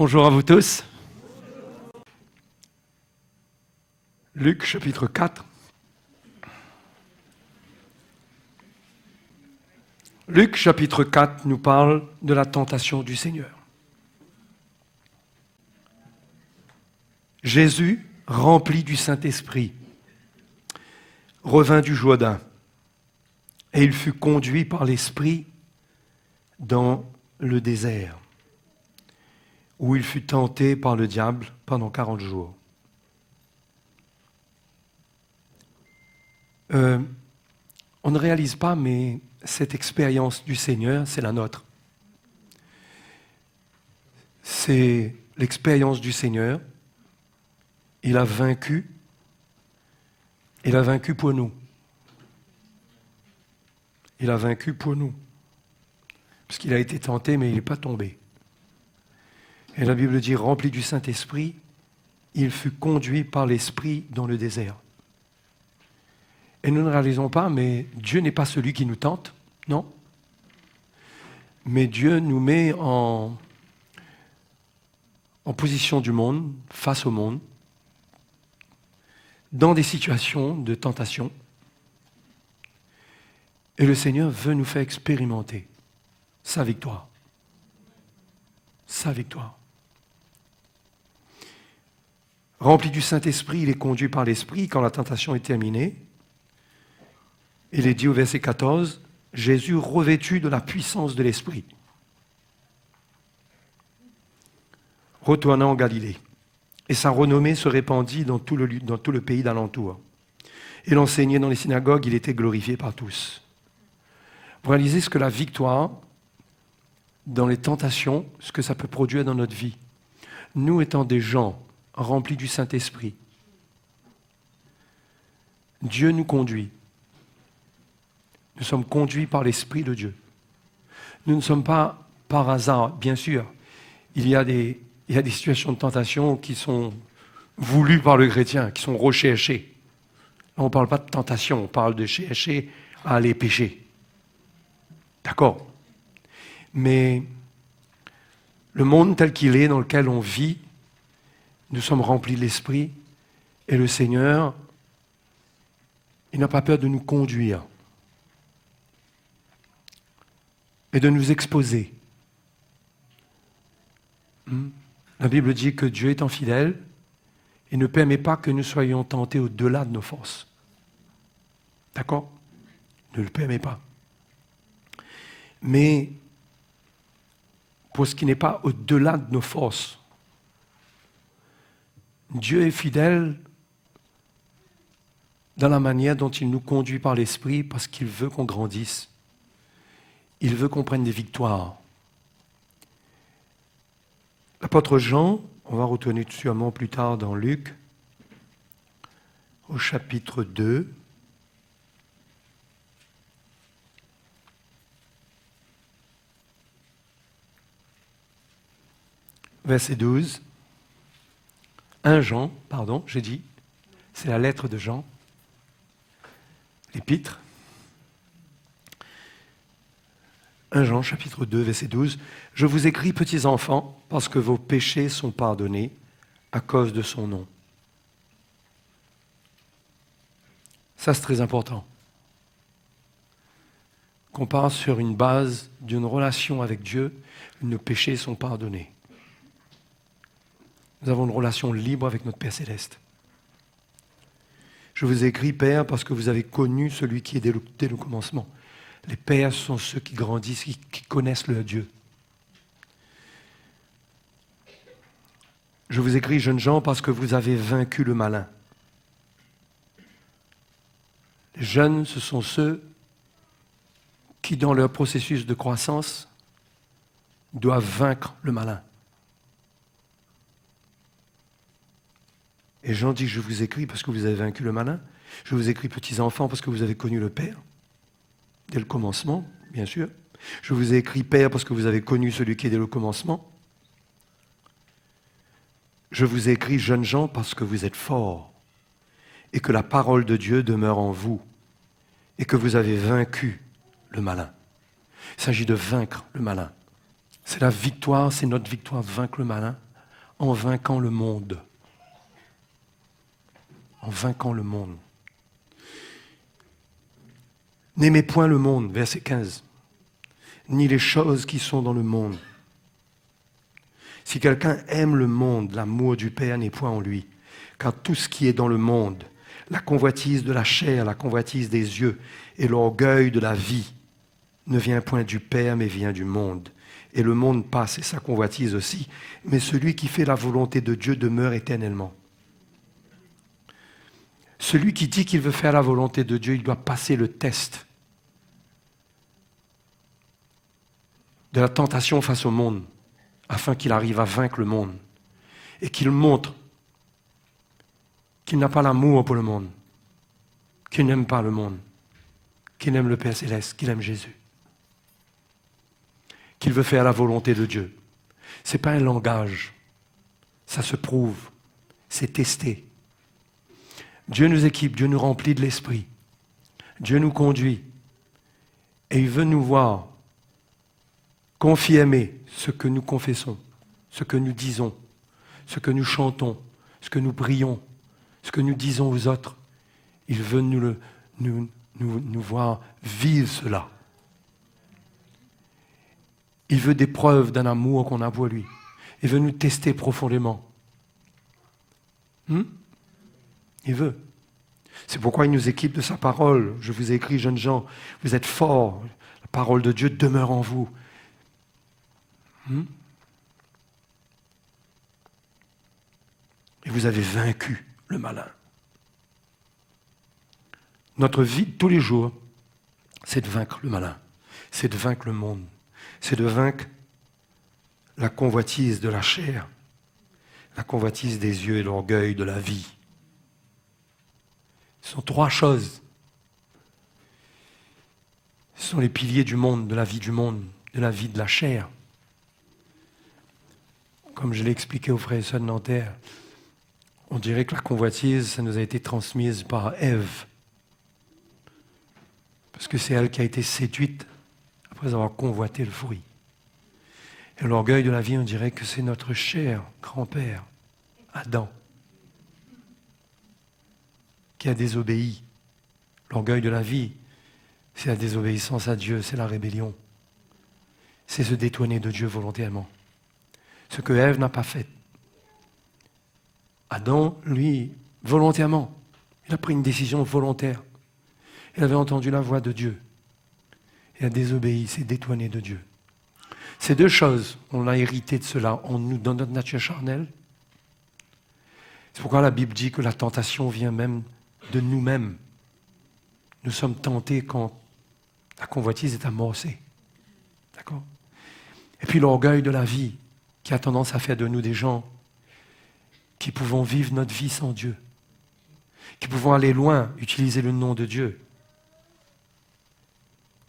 Bonjour à vous tous. Luc chapitre 4. Luc chapitre 4 nous parle de la tentation du Seigneur. Jésus, rempli du Saint-Esprit, revint du Jourdain et il fut conduit par l'Esprit dans le désert, où il fut tenté par le diable pendant 40 jours. On ne réalise pas, mais cette expérience du Seigneur, c'est la nôtre. C'est l'expérience du Seigneur. Il a vaincu pour nous. Il a vaincu pour nous. Parce qu'il a été tenté, mais il n'est pas tombé. Et la Bible dit, rempli du Saint-Esprit, il fut conduit par l'Esprit dans le désert. Et nous ne réalisons pas, mais Dieu n'est pas celui qui nous tente, non. Mais Dieu nous met en position du monde, face au monde, dans des situations de tentation. Et le Seigneur veut nous faire expérimenter sa victoire. Sa victoire. Rempli du Saint-Esprit, il est conduit par l'Esprit. Quand la tentation est terminée, il est dit au verset 14, Jésus revêtu de la puissance de l'Esprit, retourna en Galilée. Et sa renommée se répandit dans tout le pays d'alentour. Il enseignait dans les synagogues, il était glorifié par tous. Vous réalisez ce que la victoire dans les tentations, ce que ça peut produire dans notre vie. Nous étant des gens remplis du Saint-Esprit, Dieu nous conduit. Nous sommes conduits par l'Esprit de Dieu. Nous ne sommes pas par hasard, bien sûr. Il y a des situations de tentation qui sont voulues par le chrétien, qui sont recherchées. Là, on ne parle pas de tentation, on parle de chercher à aller pécher. D'accord. Mais le monde tel qu'il est, dans lequel on vit, nous sommes remplis de l'Esprit et le Seigneur, il n'a pas peur de nous conduire et de nous exposer. La Bible dit que Dieu étant fidèle, il ne permet pas que nous soyons tentés au-delà de nos forces. D'accord ? Il ne le permet pas. Mais pour ce qui n'est pas au-delà de nos forces, Dieu est fidèle dans la manière dont il nous conduit par l'Esprit parce qu'il veut qu'on grandisse. Il veut qu'on prenne des victoires. L'apôtre Jean, on va retourner sûrement plus tard dans Luc, au chapitre 2, verset 12. 1 Jean, j'ai dit, c'est la lettre de Jean, l'épître. 1 Jean, chapitre 2, verset 12. « Je vous écris, petits enfants, parce que vos péchés sont pardonnés à cause de son nom. » Ça, c'est très important. Qu'on part sur une base d'une relation avec Dieu, nos péchés sont pardonnés. Nous avons une relation libre avec notre Père Céleste. Je vous écris, Père, parce que vous avez connu celui qui est dès le commencement. Les pères sont ceux qui grandissent, qui connaissent leur Dieu. Je vous écris, jeunes gens, parce que vous avez vaincu le malin. Les jeunes, ce sont ceux qui, dans leur processus de croissance, doivent vaincre le malin. Et Jean dit, je vous écris parce que vous avez vaincu le malin. Je vous écris, petits enfants, parce que vous avez connu le Père. Dès le commencement, bien sûr. Je vous ai écrit, Père, parce que vous avez connu celui qui est dès le commencement. Je vous ai écrit, jeunes gens, parce que vous êtes forts et que la parole de Dieu demeure en vous et que vous avez vaincu le malin. Il s'agit de vaincre le malin. C'est la victoire, c'est notre victoire de vaincre le malin en vainquant le monde. En vainquant le monde. N'aimez point le monde, verset 15, ni les choses qui sont dans le monde. Si quelqu'un aime le monde, l'amour du Père n'est point en lui. Car tout ce qui est dans le monde, la convoitise de la chair, la convoitise des yeux et l'orgueil de la vie, ne vient point du Père, mais vient du monde. Et le monde passe et sa convoitise aussi, mais celui qui fait la volonté de Dieu demeure éternellement. Celui qui dit qu'il veut faire la volonté de Dieu, il doit passer le test de la tentation face au monde, afin qu'il arrive à vaincre le monde et qu'il montre qu'il n'a pas l'amour pour le monde, qu'il n'aime pas le monde, qu'il aime le Père Céleste, qu'il aime Jésus, qu'il veut faire la volonté de Dieu. Ce n'est pas un langage, ça se prouve, c'est testé. Dieu nous équipe, Dieu nous remplit de l'Esprit, Dieu nous conduit et il veut nous voir confirmer ce que nous confessons, ce que nous disons, ce que nous chantons, ce que nous prions, ce que nous disons aux autres. Il veut nous voir vivre cela. Il veut des preuves d'un amour qu'on a pour lui. Il veut nous tester profondément. Il veut. C'est pourquoi il nous équipe de sa parole. Je vous ai écrit, jeunes gens, vous êtes forts. La parole de Dieu demeure en vous. Et vous avez vaincu le malin. Notre vie de tous les jours, c'est de vaincre le malin. C'est de vaincre le monde. C'est de vaincre la convoitise de la chair, la convoitise des yeux et l'orgueil de la vie. Ce sont trois choses. Ce sont les piliers du monde, de la vie du monde, de la vie de la chair. Comme je l'ai expliqué aux frères et sœurs de Nanterre, on dirait que la convoitise, ça nous a été transmise par Ève. Parce que c'est elle qui a été séduite après avoir convoité le fruit. Et l'orgueil de la vie, on dirait que c'est notre cher grand-père, Adam, qui a désobéi. L'orgueil de la vie, c'est la désobéissance à Dieu, c'est la rébellion. C'est se détourner de Dieu volontairement. Ce que Ève n'a pas fait. Adam, lui, volontairement, il a pris une décision volontaire. Il avait entendu la voix de Dieu. Il a désobéi, s'est détourné de Dieu. Ces deux choses, on a hérité de cela en nous, dans notre nature charnelle. C'est pourquoi la Bible dit que la tentation vient même de nous-mêmes. Nous sommes tentés quand la convoitise est amorcée. D'accord ? Et puis l'orgueil de la vie, qui a tendance à faire de nous des gens qui pouvons vivre notre vie sans Dieu, qui pouvons aller loin, utiliser le nom de Dieu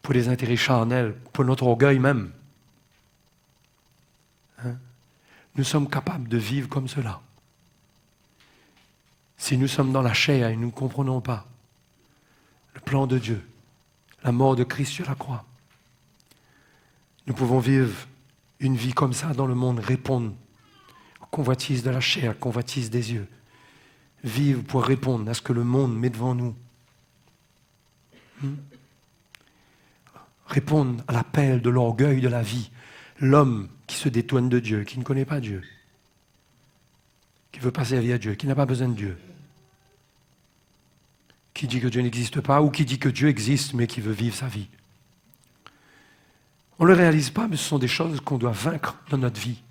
pour des intérêts charnels, pour notre orgueil même. Nous sommes capables de vivre comme cela. Si nous sommes dans la chair et nous ne comprenons pas le plan de Dieu, la mort de Christ sur la croix, nous pouvons vivre une vie comme ça dans le monde, répondre aux convoitises de la chair, convoitises des yeux. Vivre pour répondre à ce que le monde met devant nous. Répondre à l'appel de l'orgueil de la vie. L'homme qui se détourne de Dieu, qui ne connaît pas Dieu, qui ne veut pas servir à Dieu, qui n'a pas besoin de Dieu, qui dit que Dieu n'existe pas ou qui dit que Dieu existe mais qui veut vivre sa vie. On ne le réalise pas, mais ce sont des choses qu'on doit vaincre dans notre vie.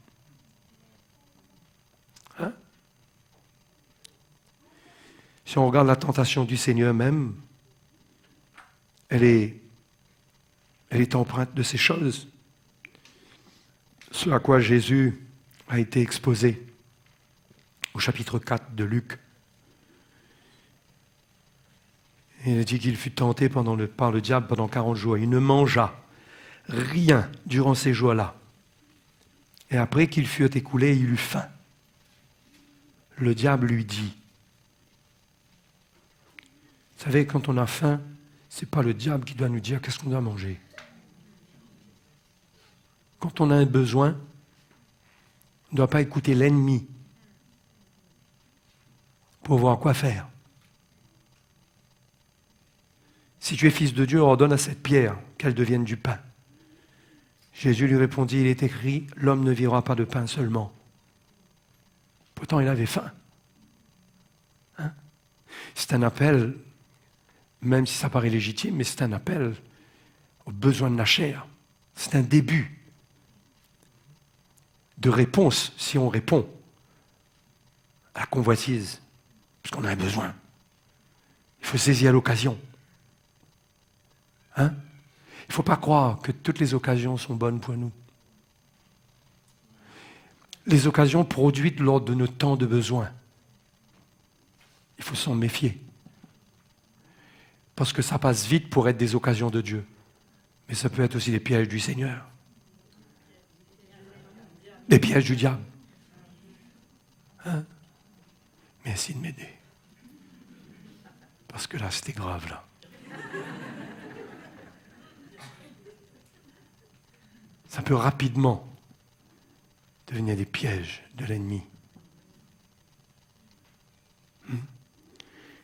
Si on regarde la tentation du Seigneur même, elle est empreinte de ces choses. Ce à quoi Jésus a été exposé au chapitre 4 de Luc. Il a dit qu'il fut tenté par le diable pendant 40 jours. Il ne mangea rien durant ces jours-là. Et après qu'il fut écoulé, il eut faim. Le diable lui dit, vous savez, quand on a faim, ce n'est pas le diable qui doit nous dire qu'est-ce qu'on doit manger. Quand on a un besoin, On ne doit pas écouter l'ennemi pour voir quoi faire. Si tu es fils de Dieu, ordonne à cette pierre qu'elle devienne du pain. Jésus lui répondit, il est écrit, l'homme ne vivra pas de pain seulement. Pourtant, il avait faim. Hein? C'est un appel, même si ça paraît légitime, mais c'est un appel aux besoins de la chair. C'est un début de réponse, si on répond à la convoitise, parce qu'on en a besoin. Il faut saisir l'occasion. Hein? Il ne faut pas croire que toutes les occasions sont bonnes pour nous. Les occasions produites lors de nos temps de besoin, il faut s'en méfier. Parce que ça passe vite pour être des occasions de Dieu. Mais ça peut être aussi des pièges du Seigneur. Des pièges du diable. Hein? Merci de m'aider. Parce que là, c'était grave, là. Ça peut rapidement devenir des pièges de l'ennemi.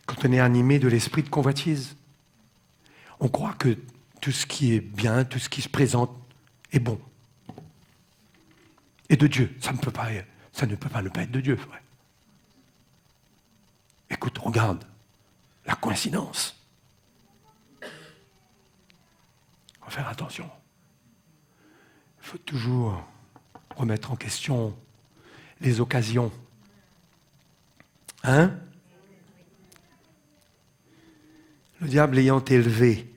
Quand on est animé de l'esprit de convoitise, on croit que tout ce qui est bien, tout ce qui se présente est bon. Et de Dieu. Ça ne peut pas ne pas être de Dieu, frère. Écoute, regarde la coïncidence. On va faire attention. Il faut toujours remettre en question les occasions. Hein? Le diable ayant élevé,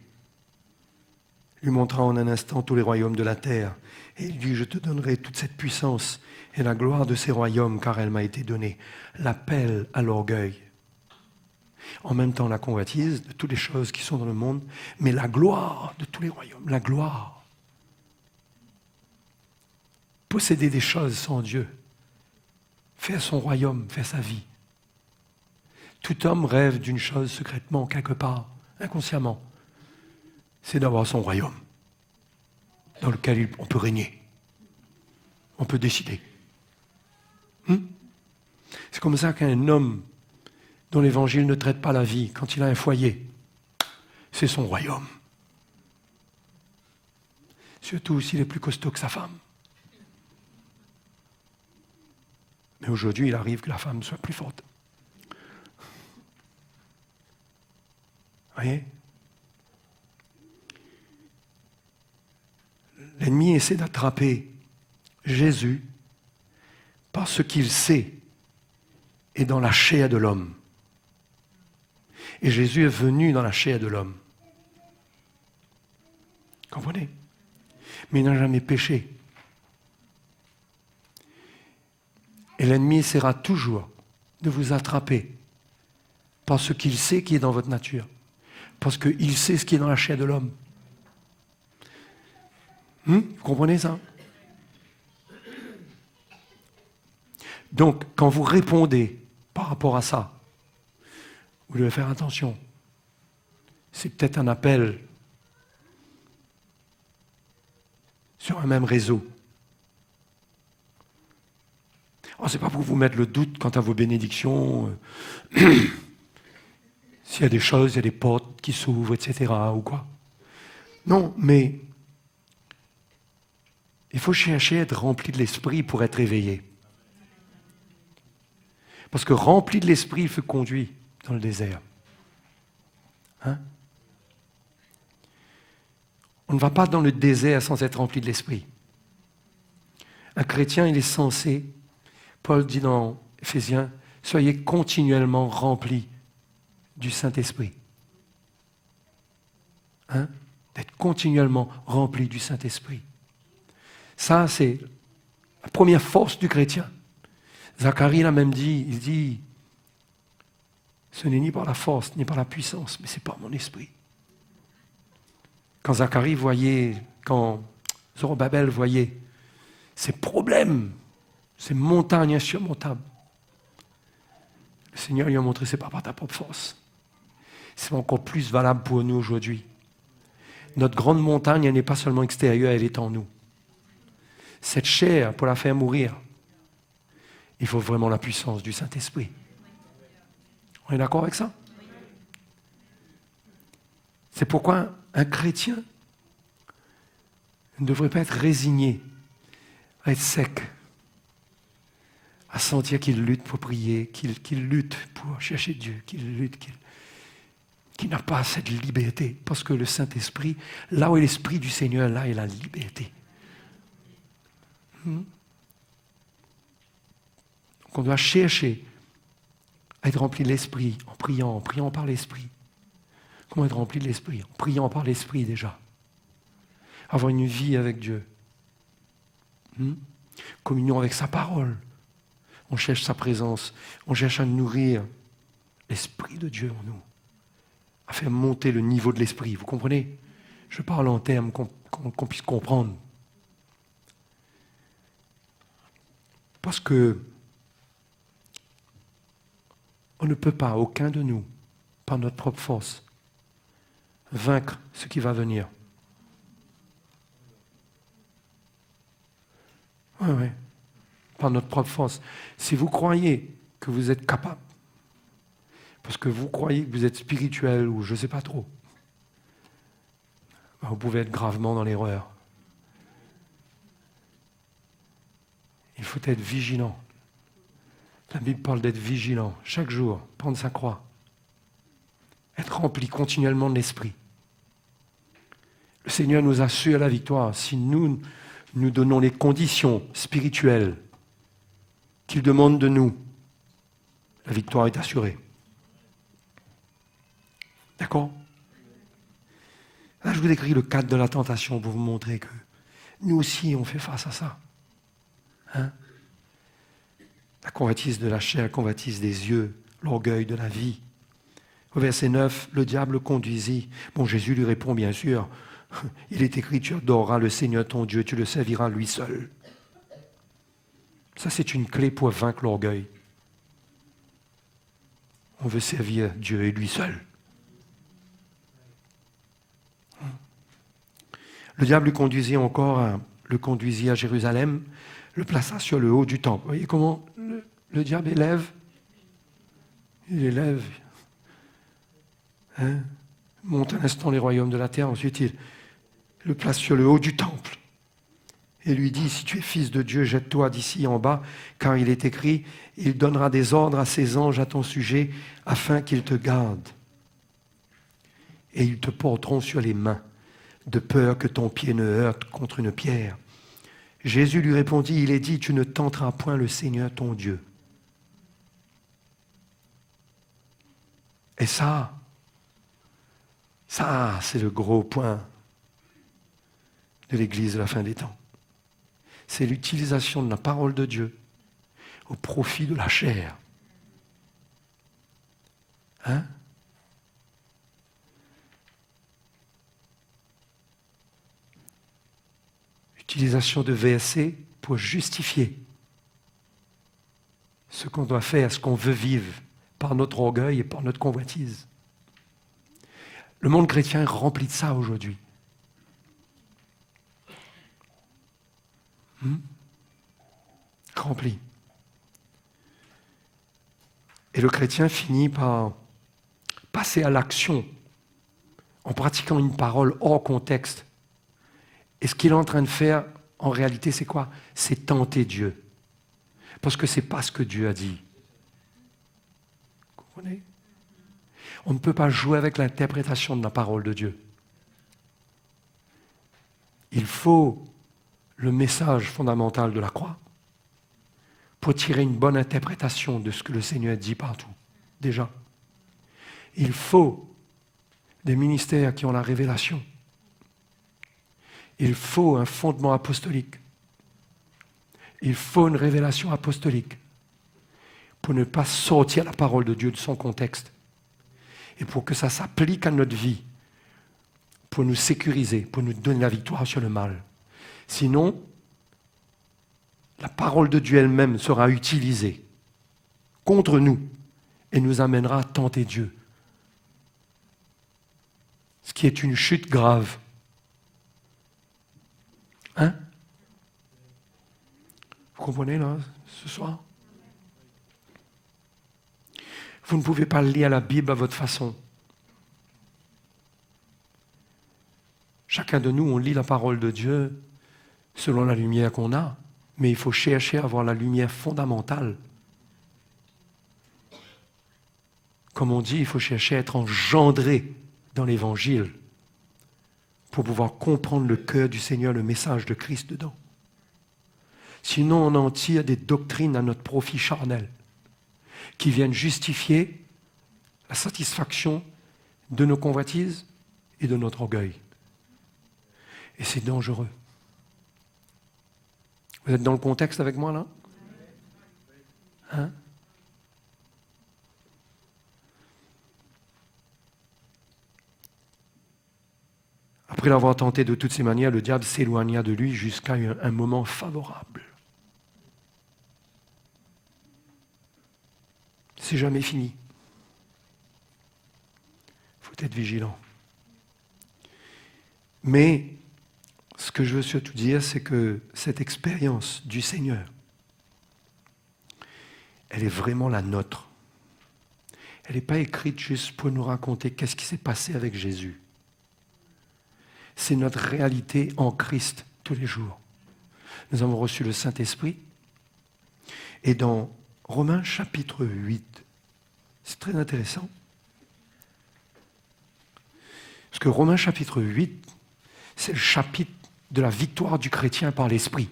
lui montra en un instant tous les royaumes de la terre. Et il dit, je te donnerai toute cette puissance et la gloire de ces royaumes, car elle m'a été donnée. L'appel à l'orgueil. En même temps, la convoitise de toutes les choses qui sont dans le monde, mais la gloire de tous les royaumes, la gloire. Posséder des choses sans Dieu, faire son royaume, faire sa vie. Tout homme rêve d'une chose secrètement, quelque part, inconsciemment. C'est d'avoir son royaume, dans lequel on peut régner. On peut décider. C'est comme ça qu'un homme dont l'évangile ne traite pas la vie, quand il a un foyer, c'est son royaume. Surtout s'il est plus costaud que sa femme. Mais aujourd'hui, il arrive que la femme soit plus forte. Vous voyez? L'ennemi essaie d'attraper Jésus parce qu'il sait est dans la chair de l'homme. Et Jésus est venu dans la chair de l'homme. Comprenez? Mais il n'a jamais péché. Et l'ennemi essaiera toujours de vous attraper parce qu'il sait qui est dans votre nature. Parce qu'il sait ce qui est dans la chair de l'homme. Vous comprenez ça? Donc, quand vous répondez par rapport à ça, vous devez faire attention. C'est peut-être un appel sur un même réseau. Oh, c'est pas pour vous mettre le doute quant à vos bénédictions. S'il y a des choses, il y a des portes qui s'ouvrent, etc. ou quoi. Non, mais il faut chercher à être rempli de l'esprit pour être éveillé. Parce que rempli de l'esprit, il fut conduit dans le désert. Hein? On ne va pas dans le désert sans être rempli de l'esprit. Un chrétien, il est censé, Paul dit dans Éphésiens, soyez continuellement remplis du Saint-Esprit. Hein? D'être continuellement rempli du Saint-Esprit. Ça, c'est la première force du chrétien. Zacharie l'a même dit, il dit, ce n'est ni par la force, ni par la puissance, mais c'est par mon esprit. Quand Zacharie voyait, quand Zorobabel voyait ces problèmes, ces montagnes insurmontables, le Seigneur lui a montré, c'est pas par ta propre force. C'est encore plus valable pour nous aujourd'hui. Notre grande montagne, elle n'est pas seulement extérieure, elle est en nous. Cette chair, pour la faire mourir, Il faut vraiment la puissance du Saint-Esprit. On est d'accord avec ça? C'est pourquoi un chrétien ne devrait pas être résigné à être sec, à sentir qu'il lutte pour prier, qu'il lutte pour chercher Dieu, qu'il n'a pas cette liberté. Parce que le Saint-Esprit, là où est l'Esprit du Seigneur, là est la liberté. Donc on doit chercher à être rempli de l'Esprit en priant par l'Esprit. Comment être rempli de l'Esprit? En priant par l'Esprit déjà. Avoir une vie avec Dieu. Communion avec sa parole. On cherche sa présence. On cherche à nourrir l'Esprit de Dieu en nous. À faire monter le niveau de l'Esprit. Vous comprenez? Je parle en termes qu'on puisse comprendre. Parce que on ne peut pas, aucun de nous, par notre propre force, vaincre ce qui va venir. Oui. Par notre propre force. Si vous croyez que vous êtes capable, parce que vous croyez que vous êtes spirituel ou je ne sais pas trop, vous pouvez être gravement dans l'erreur. Il faut être vigilant. La Bible parle d'être vigilant chaque jour, prendre sa croix. Être rempli continuellement de l'Esprit. Le Seigneur nous assure la victoire si nous donnons les conditions spirituelles qu'il demande de nous. La victoire est assurée. D'accord? Là, je vous décris le cadre de la tentation pour vous montrer que nous aussi, on fait face à ça. La convoitise de la chair, la convoitise des yeux, l'orgueil de la vie. Au verset 9, le diable le conduisit. Bon, Jésus lui répond, bien sûr, il est écrit, tu adoreras le Seigneur ton Dieu, tu le serviras lui seul. Ça, c'est une clé pour vaincre l'orgueil. On veut servir Dieu et lui seul. Le diable le conduisit à Jérusalem, le plaça sur le haut du temple. Vous voyez comment le diable élève? Il élève. Monte un instant les royaumes de la terre, ensuite il le place sur le haut du temple et lui dit, si tu es fils de Dieu, jette-toi d'ici en bas, car il est écrit, il donnera des ordres à ses anges à ton sujet, afin qu'ils te gardent. Et ils te porteront sur les mains, de peur que ton pied ne heurte contre une pierre. Jésus lui répondit, il est dit, tu ne tenteras point le Seigneur ton Dieu. Et ça, c'est le gros point de l'Église de la fin des temps. C'est l'utilisation de la parole de Dieu au profit de la chair. Utilisation de versets pour justifier ce qu'on doit faire, ce qu'on veut vivre par notre orgueil et par notre convoitise. Le monde chrétien est rempli de ça aujourd'hui. Rempli. Et le chrétien finit par passer à l'action en pratiquant une parole hors contexte. Et ce qu'il est en train de faire, en réalité, c'est quoi? C'est tenter Dieu. Parce que ce n'est pas ce que Dieu a dit. Vous comprenez? On ne peut pas jouer avec l'interprétation de la parole de Dieu. Il faut le message fondamental de la croix pour tirer une bonne interprétation de ce que le Seigneur dit partout, déjà. Il faut des ministères qui ont la révélation. Il faut un fondement apostolique. Il faut une révélation apostolique pour ne pas sortir la parole de Dieu de son contexte et pour que ça s'applique à notre vie, pour nous sécuriser, pour nous donner la victoire sur le mal. Sinon, la parole de Dieu elle-même sera utilisée contre nous et nous amènera à tenter Dieu. Ce qui est une chute grave. Vous comprenez là, ce soir? Vous ne pouvez pas lire la Bible à votre façon. Chacun de nous, on lit la parole de Dieu selon la lumière qu'on a, mais il faut chercher à avoir la lumière fondamentale. Comme on dit, il faut chercher à être engendré dans l'Évangile pour pouvoir comprendre le cœur du Seigneur, le message de Christ dedans. Sinon, on en tire des doctrines à notre profit charnel qui viennent justifier la satisfaction de nos convoitises et de notre orgueil. Et c'est dangereux. Vous êtes dans le contexte avec moi, là? Hein? Après l'avoir tenté de toutes ses manières, le diable s'éloigna de lui jusqu'à un moment favorable. C'est jamais fini. Il faut être vigilant. Mais ce que je veux surtout dire, c'est que cette expérience du Seigneur, elle est vraiment la nôtre. Elle n'est pas écrite juste pour nous raconter qu'est-ce qui s'est passé avec Jésus. C'est notre réalité en Christ tous les jours. Nous avons reçu le Saint-Esprit. Et dans Romains chapitre 8, c'est très intéressant. Parce que Romains chapitre 8, c'est le chapitre de la victoire du chrétien par l'Esprit.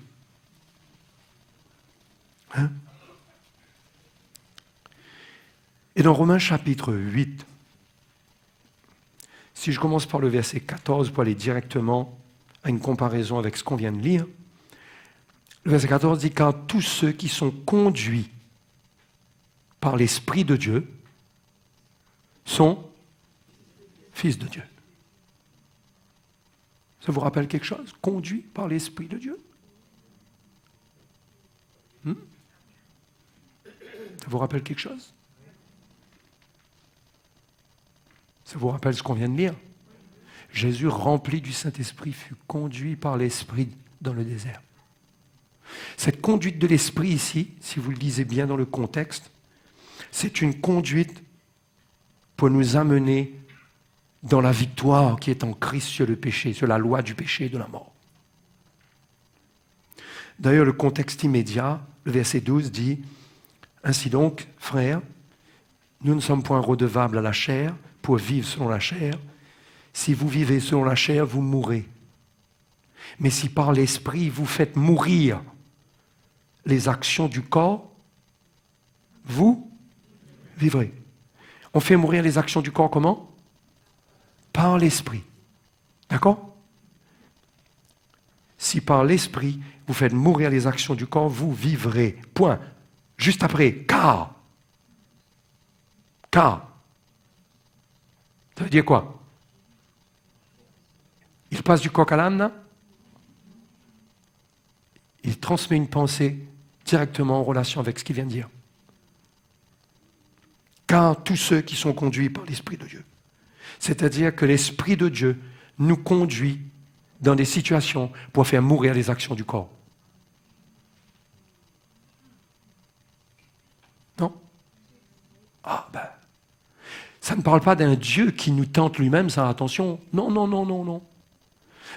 Hein? Et dans Romains chapitre 8, si je commence par le verset 14 pour aller directement à une comparaison avec ce qu'on vient de lire, le verset 14 dit « Car tous ceux qui sont conduits par l'Esprit de Dieu sont fils de Dieu. » Ça vous rappelle quelque chose? Conduit par l'Esprit de Dieu? Ça vous rappelle quelque chose? Ça vous rappelle ce qu'on vient de lire? Jésus, rempli du Saint-Esprit, fut conduit par l'Esprit dans le désert. Cette conduite de l'Esprit ici, si vous le lisez bien dans le contexte, c'est une conduite pour nous amener dans la victoire qui est en Christ sur le péché, sur la loi du péché et de la mort. D'ailleurs, le contexte immédiat, le verset 12 dit « Ainsi donc, frères, nous ne sommes point redevables à la chair pour vivre selon la chair. Si vous vivez selon la chair, vous mourrez. Mais si par l'Esprit vous faites mourir les actions du corps, vous vivrez. » On fait mourir les actions du corps comment? Par l'Esprit. D'accord? Si par l'Esprit vous faites mourir les actions du corps, vous vivrez. Point. Juste après, car. Car. Ça veut dire quoi? Il passe du coq à l'âne. Il transmet une pensée directement en relation avec ce qu'il vient de dire. Car tous ceux qui sont conduits par l'Esprit de Dieu. C'est-à-dire que l'Esprit de Dieu nous conduit dans des situations pour faire mourir les actions du corps. Non? Ah ben, ça ne parle pas d'un Dieu qui nous tente lui-même sans attention. Non, non, non, non, non.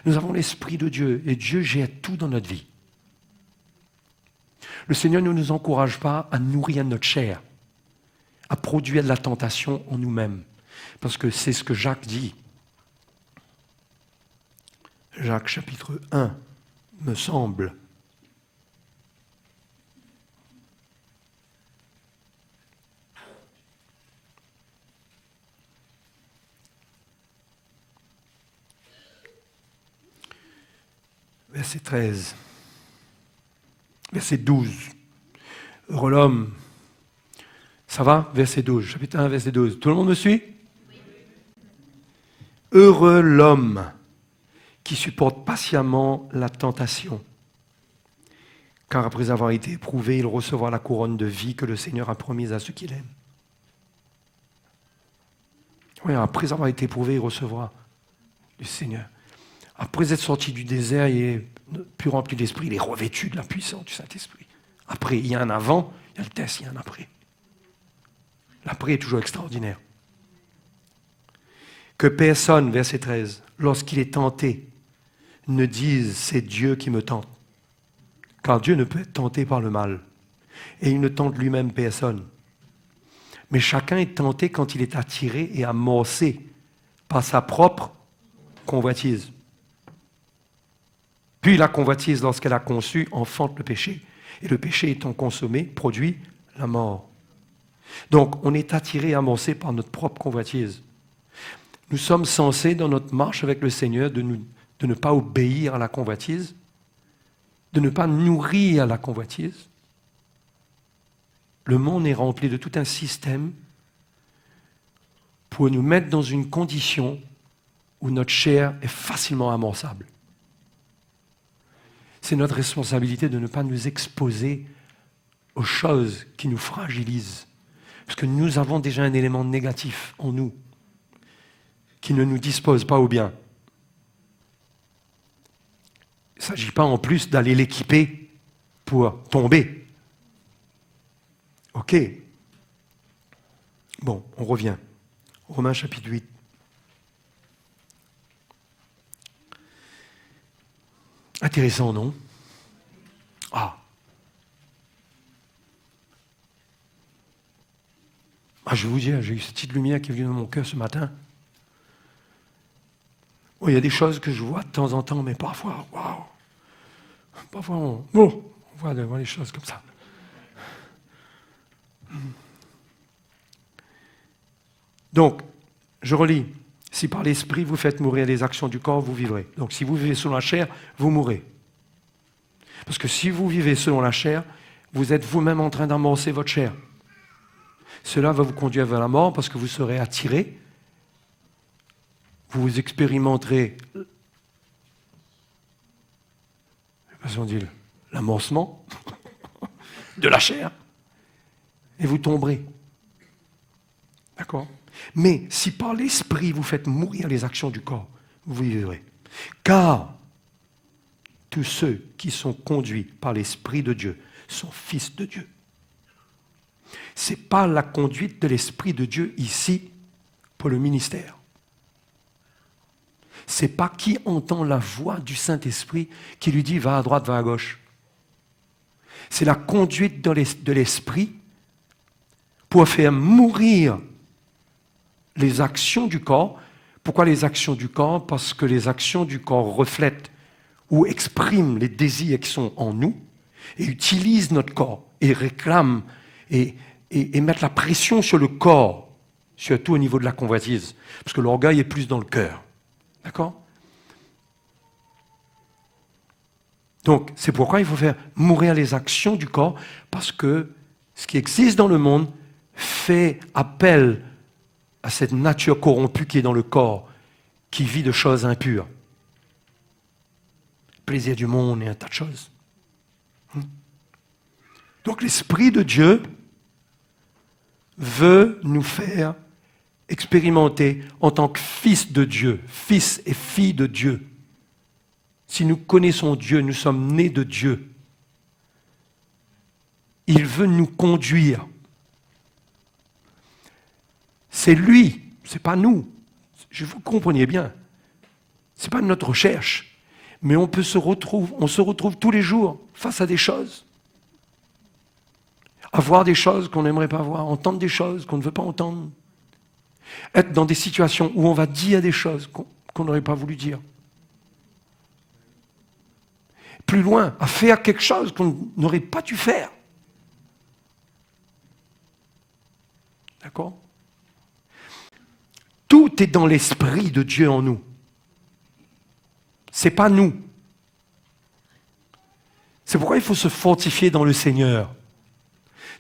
Nous avons l'Esprit de Dieu et Dieu gère tout dans notre vie. Le Seigneur ne nous encourage pas à nourrir notre chair, à produire de la tentation en nous-mêmes. Parce que c'est ce que Jacques dit. Jacques chapitre 1, me semble. Verset 13. Verset 12. Heureux l'homme. Ça va? Verset 12. Chapitre 1, verset 12. Tout le monde me suit? Heureux l'homme qui supporte patiemment la tentation, car après avoir été éprouvé, il recevra la couronne de vie que le Seigneur a promise à ceux qui l'aiment. Oui, après avoir été éprouvé, il recevra du Seigneur. Après être sorti du désert, il est plus rempli d'esprit, il est revêtu de la puissance du Saint-Esprit. Après, il y a un avant, il y a le test, il y a un après. L'après est toujours extraordinaire. Que personne, verset 13, lorsqu'il est tenté, ne dise « c'est Dieu qui me tente ». Car Dieu ne peut être tenté par le mal. Et il ne tente lui-même personne. Mais chacun est tenté quand il est attiré et amorcé par sa propre convoitise. Puis la convoitise, lorsqu'elle a conçu, enfante le péché. Et le péché étant consommé, produit la mort. Donc, on est attiré et amorcé par notre propre convoitise. Nous sommes censés, dans notre marche avec le Seigneur, de ne pas obéir à la convoitise, de ne pas nourrir la convoitise. Le monde est rempli de tout un système pour nous mettre dans une condition où notre chair est facilement amorçable. C'est notre responsabilité de ne pas nous exposer aux choses qui nous fragilisent. Parce que nous avons déjà un élément négatif en nous qui ne nous dispose pas au bien. Il ne s'agit pas en plus d'aller l'équiper pour tomber. Ok. Bon, on revient. Romains chapitre 8. Intéressant, non? Je vais vous dire, j'ai eu cette petite lumière qui est venue dans mon cœur ce matin. Il y a des choses que je vois de temps en temps, mais parfois, waouh! Parfois, on voit des choses comme ça. Donc, je relis. Si par l'esprit vous faites mourir les actions du corps, vous vivrez. Donc, si vous vivez selon la chair, vous mourrez. Parce que si vous vivez selon la chair, vous êtes vous-même en train d'amorcer votre chair. Cela va vous conduire vers la mort parce que vous serez attiré. Vous expérimenterez, l'amorcement de la chair et vous tomberez. D'accord? Mais si par l'esprit vous faites mourir les actions du corps, vous vivrez. Car tous ceux qui sont conduits par l'Esprit de Dieu sont fils de Dieu. Ce n'est pas la conduite de l'Esprit de Dieu ici pour le ministère. Ce n'est pas qui entend la voix du Saint-Esprit qui lui dit « va à droite, va à gauche ». C'est la conduite de l'Esprit pour faire mourir les actions du corps. Pourquoi les actions du corps? Parce que les actions du corps reflètent ou expriment les désirs qui sont en nous et utilisent notre corps et réclament et mettent la pression sur le corps, surtout au niveau de la convoitise, parce que l'orgueil est plus dans le cœur. D'accord? Donc, c'est pourquoi il faut faire mourir les actions du corps, parce que ce qui existe dans le monde fait appel à cette nature corrompue qui est dans le corps, qui vit de choses impures. Plaisir du monde et un tas de choses. Donc l'Esprit de Dieu veut nous faire expérimenter en tant que fils de Dieu, fils et filles de Dieu. Si nous connaissons Dieu, nous sommes nés de Dieu. Il veut nous conduire. C'est lui, ce n'est pas nous. Je vous compreniez bien. Ce n'est pas notre recherche. Mais on se retrouve tous les jours face à des choses. À voir des choses qu'on n'aimerait pas voir, entendre des choses qu'on ne veut pas entendre. Être dans des situations où on va dire des choses qu'on n'aurait pas voulu dire. Plus loin, à faire quelque chose qu'on n'aurait pas dû faire. D'accord? Tout est dans l'Esprit de Dieu en nous. Ce n'est pas nous. C'est pourquoi il faut se fortifier dans le Seigneur.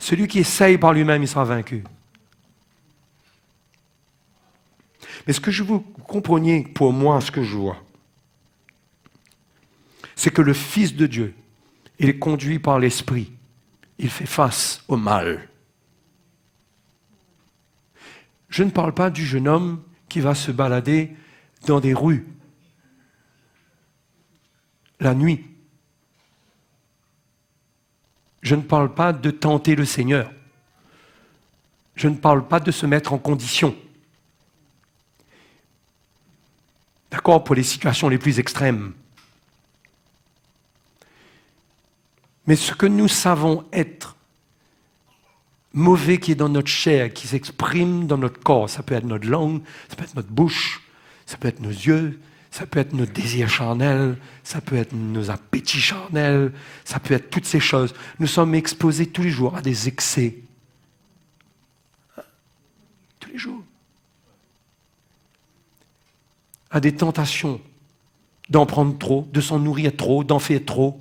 Celui qui essaye par lui-même, il sera vaincu. Mais ce que je veux que vous compreniez, pour moi, ce que je vois, c'est que le Fils de Dieu, il est conduit par l'Esprit. Il fait face au mal. Je ne parle pas du jeune homme qui va se balader dans des rues la nuit. Je ne parle pas de tenter le Seigneur. Je ne parle pas de se mettre en condition. D'accord, pour les situations les plus extrêmes. Mais ce que nous savons être mauvais qui est dans notre chair, qui s'exprime dans notre corps, ça peut être notre langue, ça peut être notre bouche, ça peut être nos yeux, ça peut être nos désirs charnels, ça peut être nos appétits charnels, ça peut être toutes ces choses. Nous sommes exposés tous les jours à des excès. Tous les jours. À des tentations d'en prendre trop, de s'en nourrir trop, d'en faire trop,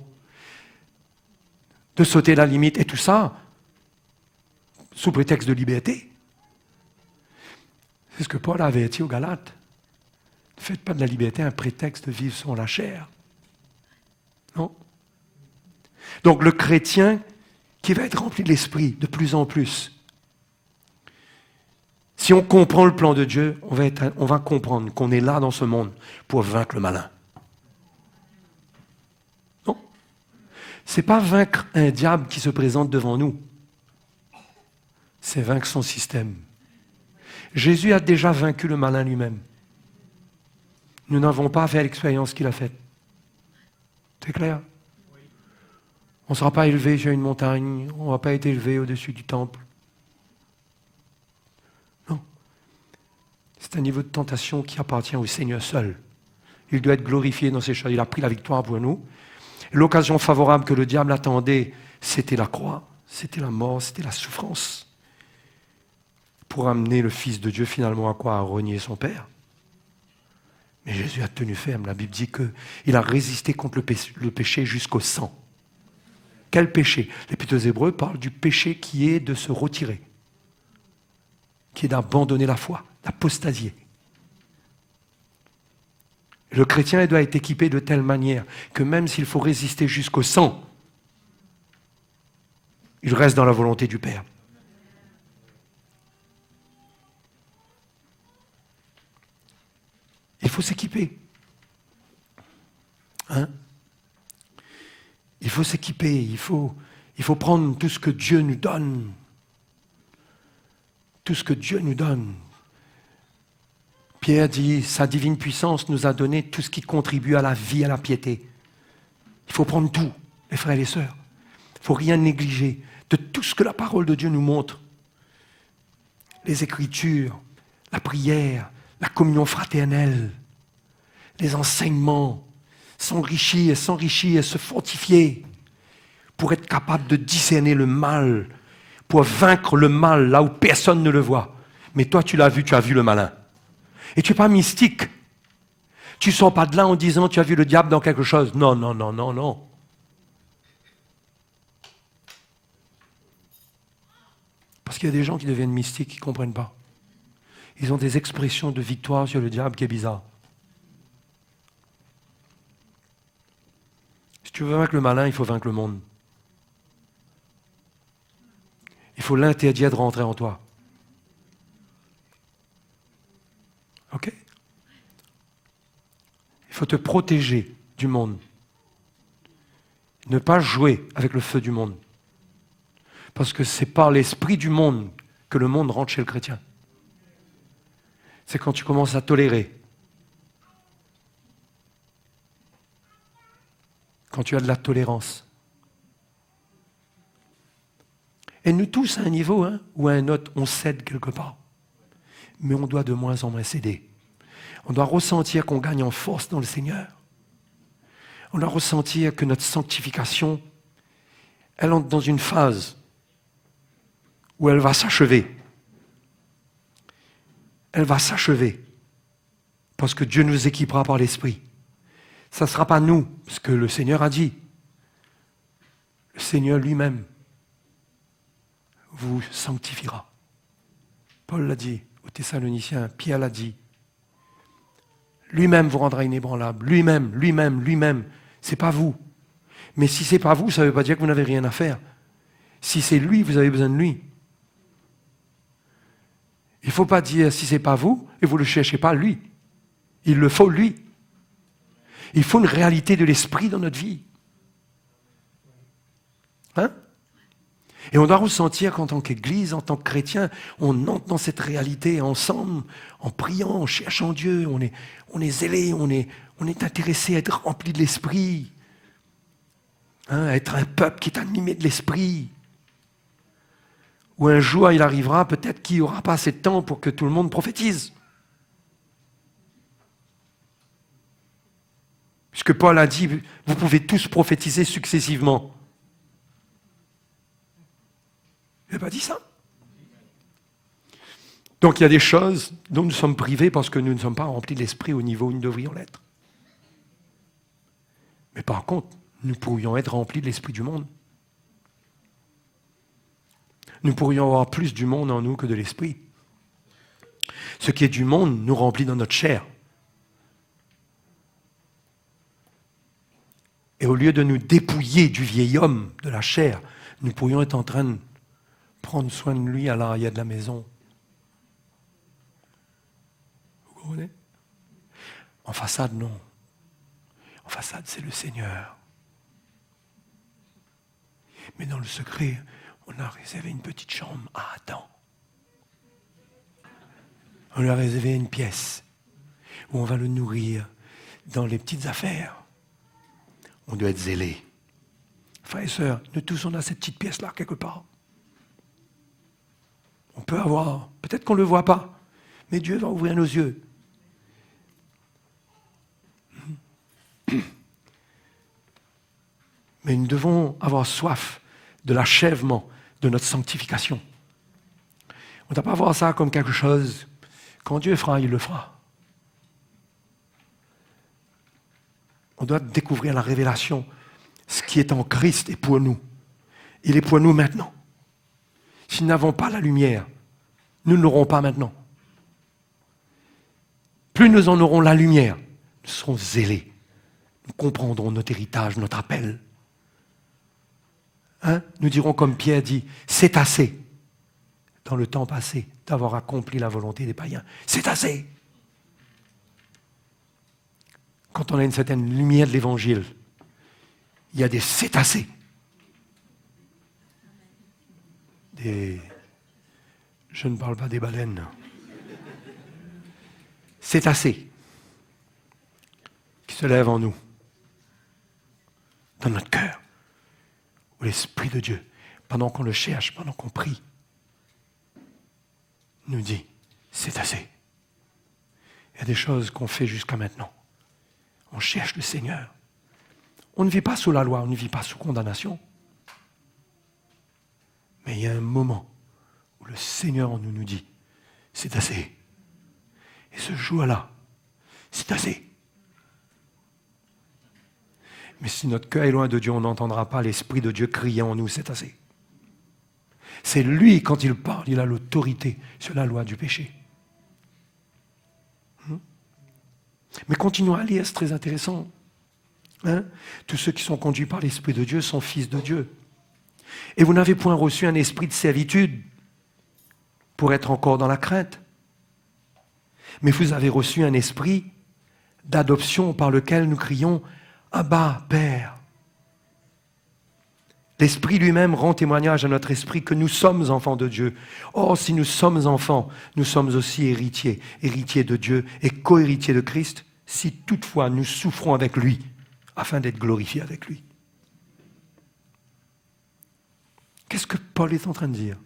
de sauter la limite, et tout ça sous prétexte de liberté. C'est ce que Paul avait dit aux Galates. Ne faites pas de la liberté un prétexte de vivre selon la chair. Non. Donc le chrétien qui va être rempli de l'esprit de plus en plus, si on comprend le plan de Dieu, on va comprendre qu'on est là dans ce monde pour vaincre le malin. Non. Ce n'est pas vaincre un diable qui se présente devant nous. C'est vaincre son système. Jésus a déjà vaincu le malin lui-même. Nous n'avons pas fait l'expérience qu'il a faite. C'est clair? On ne sera pas élevé sur une montagne, on ne va pas être élevé au-dessus du temple. Non. C'est un niveau de tentation qui appartient au Seigneur seul. Il doit être glorifié dans ces choses. Il a pris la victoire pour nous. L'occasion favorable que le diable attendait, c'était la croix, c'était la mort, c'était la souffrance. Pour amener le Fils de Dieu finalement à quoi? À renier son Père. Mais Jésus a tenu ferme. La Bible dit qu'il a résisté contre le péché jusqu'au sang. Quel péché? L'Épître aux Hébreux parle du péché qui est de se retirer, qui est d'abandonner la foi, d'apostasier. Le chrétien doit être équipé de telle manière que même s'il faut résister jusqu'au sang, il reste dans la volonté du Père. Il faut s'équiper. Hein? Il faut s'équiper, il faut prendre tout ce que Dieu nous donne. Tout ce que Dieu nous donne. Pierre dit, sa divine puissance nous a donné tout ce qui contribue à la vie, à la piété. Il faut prendre tout, les frères et les sœurs. Il ne faut rien négliger de tout ce que la parole de Dieu nous montre. Les Écritures, la prière, la communion fraternelle, les enseignements, s'enrichir, se fortifier pour être capable de discerner le mal, pour vaincre le mal là où personne ne le voit. Mais toi, tu l'as vu, tu as vu le malin. Et tu n'es pas mystique. Tu ne sors pas de là en disant tu as vu le diable dans quelque chose. Non, non, non, non, non. Parce qu'il y a des gens qui deviennent mystiques, qui ne comprennent pas. Ils ont des expressions de victoire sur le diable qui est bizarre. Si tu veux vaincre le malin, il faut vaincre le monde. Il faut l'interdire de rentrer en toi. OK? Il faut te protéger du monde. Ne pas jouer avec le feu du monde. Parce que c'est par l'esprit du monde que le monde rentre chez le chrétien. C'est quand tu commences à tolérer. Quand tu as de la tolérance. Et nous tous, à un niveau ou à un autre, on cède quelque part. Mais on doit de moins en moins céder. On doit ressentir qu'on gagne en force dans le Seigneur. On doit ressentir que notre sanctification, elle entre dans une phase où elle va s'achever. Elle va s'achever. Parce que Dieu nous équipera par l'Esprit. Ça ne sera pas nous, ce que le Seigneur a dit. Le Seigneur lui-même vous sanctifiera. Paul l'a dit aux Thessaloniciens, Pierre l'a dit. Lui-même vous rendra inébranlable. Lui-même. Ce n'est pas vous. Mais si ce n'est pas vous, ça ne veut pas dire que vous n'avez rien à faire. Si c'est lui, vous avez besoin de lui. Il ne faut pas dire si ce n'est pas vous et vous ne le cherchez pas lui. Il le faut lui. Il faut une réalité de l'esprit dans notre vie. Hein? Et on doit ressentir qu'en tant qu'Église, en tant que chrétien, on entre dans cette réalité ensemble, en priant, en cherchant Dieu, on est zélé, on est intéressé à être rempli de l'Esprit, à être un peuple qui est animé de l'Esprit. Où un jour, il arrivera, peut-être qu'il n'y aura pas assez de temps pour que tout le monde prophétise. Puisque Paul a dit, vous pouvez tous prophétiser successivement. Il n'a pas dit ça. Donc il y a des choses dont nous sommes privés parce que nous ne sommes pas remplis de l'Esprit au niveau où nous devrions l'être. Mais par contre, nous pourrions être remplis de l'Esprit du monde. Nous pourrions avoir plus du monde en nous que de l'Esprit. Ce qui est du monde nous remplit dans notre chair. Et au lieu de nous dépouiller du vieil homme, de la chair, nous pourrions être en train de prendre soin de lui à l'arrière de la maison. Vous comprenez? En façade, non. En façade, c'est le Seigneur. Mais dans le secret, on a réservé une petite chambre à Adam. On lui a réservé une pièce où on va le nourrir dans les petites affaires. On doit être zélé. Frères et sœurs, nous tous, on a cette petite pièce-là quelque part. On peut avoir, peut-être qu'on ne le voit pas, mais Dieu va ouvrir nos yeux. Mais nous devons avoir soif de l'achèvement de notre sanctification. On ne doit pas voir ça comme quelque chose, quand Dieu fera, il le fera. On doit découvrir la révélation. Ce qui est en Christ est pour nous. Il est pour nous maintenant. Si nous n'avons pas la lumière, nous ne l'aurons pas maintenant. Plus nous en aurons la lumière, nous serons zélés. Nous comprendrons notre héritage, notre appel. Nous dirons comme Pierre dit, c'est assez, dans le temps passé, d'avoir accompli la volonté des païens. C'est assez. Quand on a une certaine lumière de l'Évangile, il y a des cétacés. Je ne parle pas des baleines. Cétacés qui se lèvent en nous, dans notre cœur, où l'Esprit de Dieu, pendant qu'on le cherche, pendant qu'on prie, nous dit, c'est assez. Il y a des choses qu'on fait jusqu'à maintenant. On cherche le Seigneur. On ne vit pas sous la loi, on ne vit pas sous condamnation. Mais il y a un moment où le Seigneur en nous dit, c'est assez. Et ce jour-là, c'est assez. Mais si notre cœur est loin de Dieu, on n'entendra pas l'Esprit de Dieu crier en nous, c'est assez. C'est lui, quand il parle, il a l'autorité sur la loi du péché. Mais continuons à lire, c'est très intéressant. Tous ceux qui sont conduits par l'Esprit de Dieu sont fils de Dieu. Et vous n'avez point reçu un esprit de servitude pour être encore dans la crainte. Mais vous avez reçu un esprit d'adoption par lequel nous crions « Abba, Père ». L'Esprit lui-même rend témoignage à notre esprit que nous sommes enfants de Dieu. Or, si nous sommes enfants, nous sommes aussi héritiers, héritiers de Dieu et co-héritiers de Christ, si toutefois nous souffrons avec lui, afin d'être glorifiés avec lui. Qu'est-ce que Paul est en train de dire?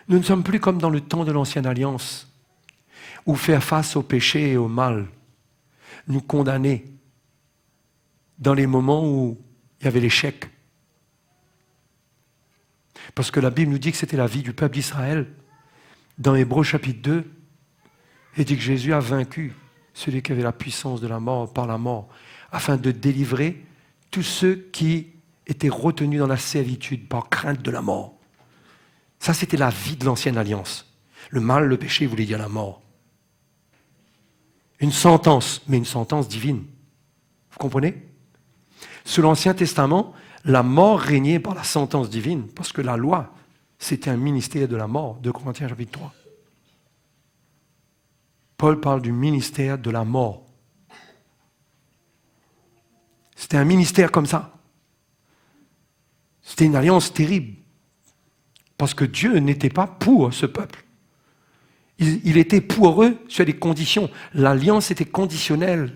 Nous ne sommes plus comme dans le temps de l'Ancienne Alliance, où faire face au péché et au mal nous condamnait dans les moments où il y avait l'échec. Parce que la Bible nous dit que c'était la vie du peuple d'Israël. Dans Hébreux chapitre 2, il dit que Jésus a vaincu celui qui avait la puissance de la mort par la mort, afin de délivrer tous ceux qui étaient retenus dans la servitude par crainte de la mort. Ça, c'était la vie de l'Ancienne Alliance. Le mal, le péché voulait dire la mort. Une sentence, mais une sentence divine. Vous comprenez? Sous l'Ancien Testament, la mort régnait par la sentence divine, parce que la loi, c'était un ministère de la mort, 2 Corinthiens chapitre 3. Paul parle du ministère de la mort. C'était un ministère comme ça. C'était une alliance terrible. Parce que Dieu n'était pas pour ce peuple. Il était pour eux sur des conditions. L'alliance était conditionnelle.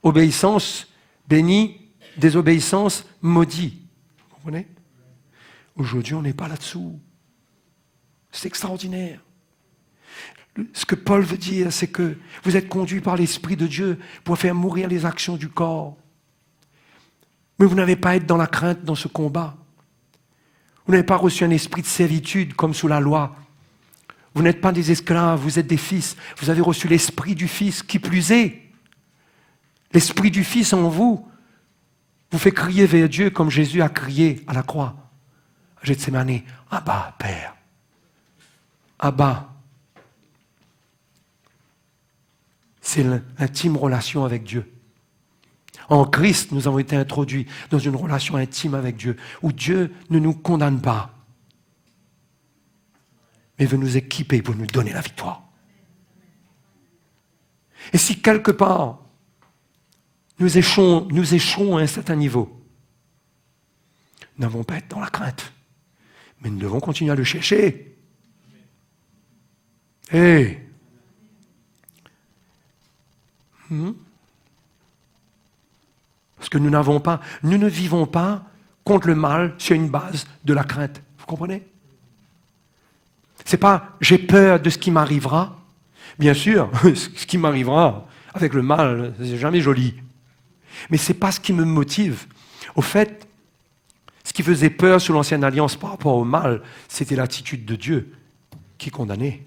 Obéissance bénie, désobéissance maudit. Vous comprenez? Aujourd'hui, on n'est pas là-dessous. C'est extraordinaire. Ce que Paul veut dire, c'est que vous êtes conduits par l'Esprit de Dieu pour faire mourir les actions du corps. Mais vous n'avez pas à être dans la crainte dans ce combat. Vous n'avez pas reçu un esprit de servitude comme sous la loi. Vous n'êtes pas des esclaves, vous êtes des fils. Vous avez reçu l'esprit du Fils, qui plus est. L'esprit du Fils en vous vous fait crier vers Dieu comme Jésus a crié à la croix. À Gethsémani, Abba, Père. Abba. C'est l'intime relation avec Dieu. En Christ, nous avons été introduits dans une relation intime avec Dieu, où Dieu ne nous condamne pas, mais veut nous équiper pour nous donner la victoire. Et si quelque part, nous échouons à un certain niveau, nous n'avons pas à être dans la crainte, mais nous devons continuer à le chercher. Hey. Parce que nous ne vivons pas contre le mal sur une base de la crainte. Vous comprenez? C'est pas j'ai peur de ce qui m'arrivera. Bien sûr, ce qui m'arrivera avec le mal, c'est jamais joli. Mais c'est pas ce qui me motive. Au fait, ce qui faisait peur sous l'ancienne alliance par rapport au mal, c'était l'attitude de Dieu qui condamnait.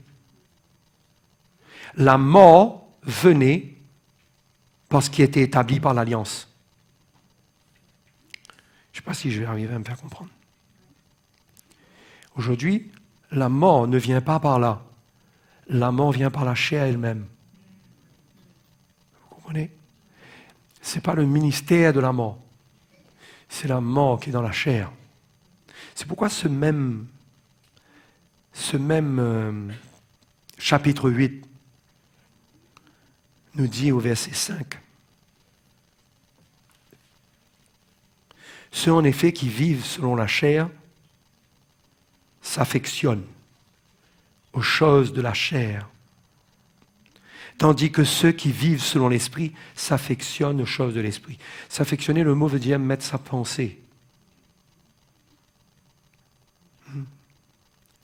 La mort venait parce qu'il était établi par l'alliance. Je ne sais pas si je vais arriver à me faire comprendre. Aujourd'hui, la mort ne vient pas par là. La mort vient par la chair elle-même. Vous comprenez? Ce n'est pas le ministère de la mort. C'est la mort qui est dans la chair. C'est pourquoi ce même chapitre 8 nous dit au verset 5. Ceux en effet qui vivent selon la chair s'affectionnent aux choses de la chair, tandis que ceux qui vivent selon l'esprit s'affectionnent aux choses de l'esprit. S'affectionner, le mot veut dire mettre sa pensée.